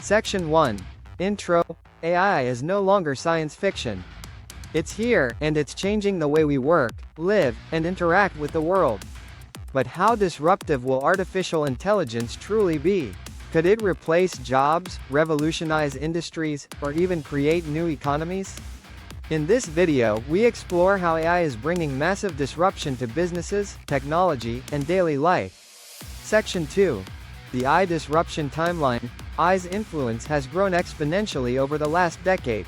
Section 1. Intro. AI is no longer science fiction. It's here, and it's changing the way we work, live, and interact with the world. But how disruptive will artificial intelligence truly be? Could it replace jobs, revolutionize industries, or even create new economies? In this video, we explore how AI is bringing massive disruption to businesses, technology, and daily life. Section 2. The AI disruption timeline. AI's influence has grown exponentially over the last decade.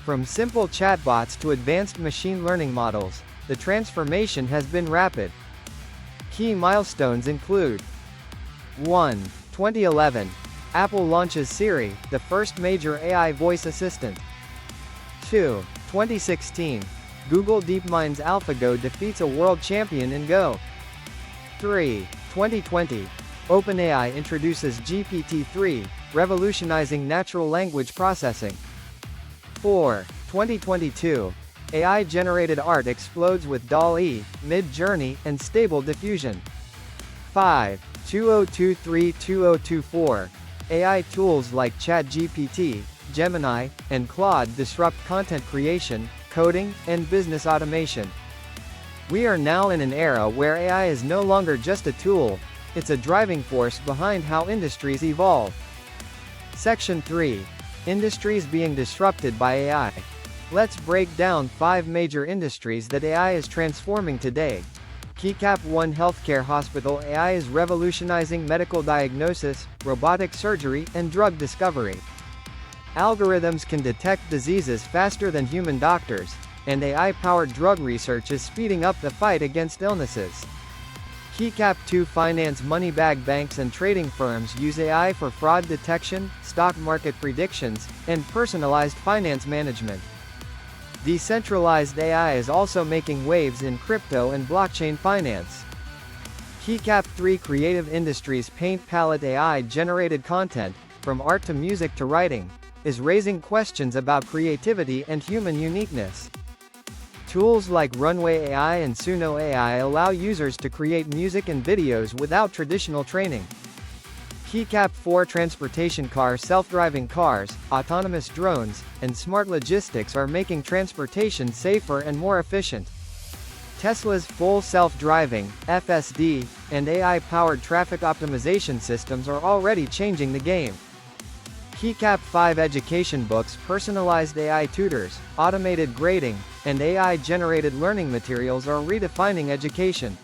From simple chatbots to advanced machine learning models, the transformation has been rapid. Key milestones include 1. 2011. Apple launches Siri, the first major AI voice assistant. 2. 2016. Google DeepMind's AlphaGo defeats a world champion in Go. 3. 2020. OpenAI introduces GPT-3, revolutionizing natural language processing. 4. 2022. AI-generated art explodes with DALL-E, Mid-Journey, and Stable Diffusion. 5. 2023-2024. AI tools like ChatGPT, Gemini, and Claude disrupt content creation, coding, and business automation. We are now in an era where AI is no longer just a tool, it's a driving force behind how industries evolve. Section 3. Industries being disrupted by AI. Let's break down 5 major industries that AI is transforming today. Keycap 1 Healthcare Hospital. AI is revolutionizing medical diagnosis, robotic surgery, and drug discovery. Algorithms can detect diseases faster than human doctors, and AI-powered drug research is speeding up the fight against illnesses. Keycap 2 Finance. Money bag banks and trading firms use AI for fraud detection, stock market predictions, and personalized finance management. Decentralized AI is also making waves in crypto and blockchain finance. Keycap 3 Creative Industries. Paint palette. AI-generated content, from art to music to writing, is raising questions about creativity and human uniqueness. Tools like Runway AI and Suno AI allow users to create music and videos without traditional training. Keycap 4 Transportation. Cars. Self-driving cars, autonomous drones, and smart logistics are making transportation safer and more efficient. Tesla's full self-driving, FSD, and AI-powered traffic optimization systems are already changing the game. Keycap 5 Education books. Personalized AI tutors, automated grading, and AI-generated learning materials are redefining education.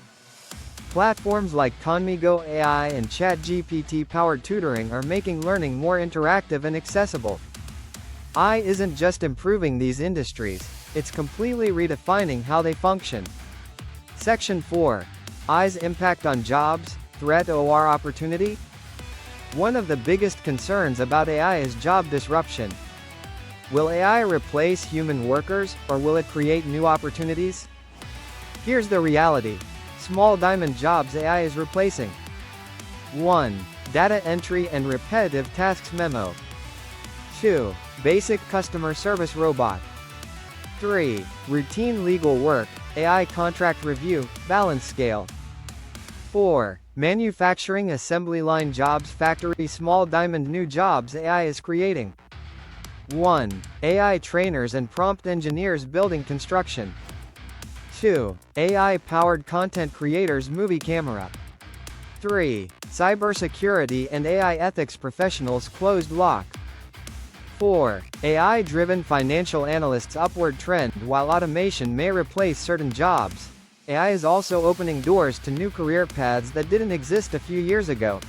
Platforms like Conmigo AI and ChatGPT-powered tutoring are making learning more interactive and accessible. AI isn't just improving these industries, it's completely redefining how they function. Section 4. AI's impact on jobs, threat or opportunity? One of the biggest concerns about AI is job disruption. Will AI replace human workers, or will it create new opportunities? Here's the reality. Small diamond jobs AI is replacing. 1. Data entry and repetitive tasks memo. 2. Basic customer service robot. 3. Routine legal work, AI contract review, balance scale. 4. Manufacturing assembly line jobs. Factory. Small diamond new jobs AI is creating. 1. AI trainers and prompt engineers building construction. 2. AI-powered content creators. Movie camera. 3. Cybersecurity and AI ethics professionals. Closed lock. 4. AI-driven financial analysts. Upward trend. While automation may replace certain jobs, AI is also opening doors to new career paths that didn't exist a few years ago.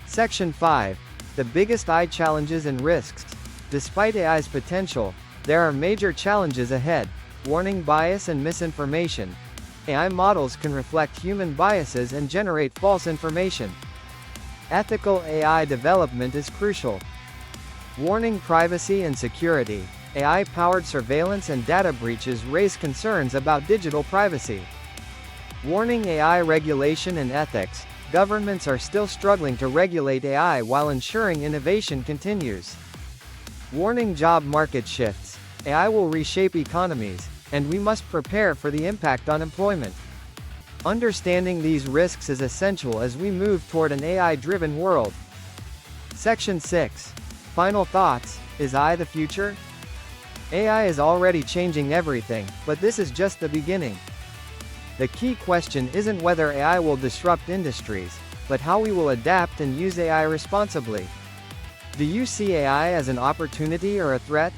Section 5. The biggest AI challenges and risks. Despite AI's potential, there are major challenges ahead. Warning: bias and misinformation. AI models can reflect human biases and generate false information. Ethical AI development is crucial. Warning: privacy and security. AI-powered surveillance and data breaches raise concerns about digital privacy. Warning: AI regulation and ethics. Governments are still struggling to regulate AI while ensuring innovation continues. Warning: job market shifts. AI will reshape economies, and we must prepare for the impact on employment. Understanding these risks is essential as we move toward an AI-driven world. Section 6. Final thoughts. Is AI the future? AI is already changing everything, but this is just the beginning. The key question isn't whether AI will disrupt industries, but how we will adapt and use AI responsibly. Do you see AI as an opportunity or a threat?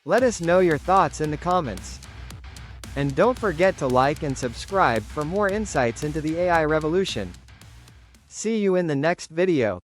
Let us know your thoughts in the comments. And don't forget to like and subscribe for more insights into the AI revolution. See you in the next video.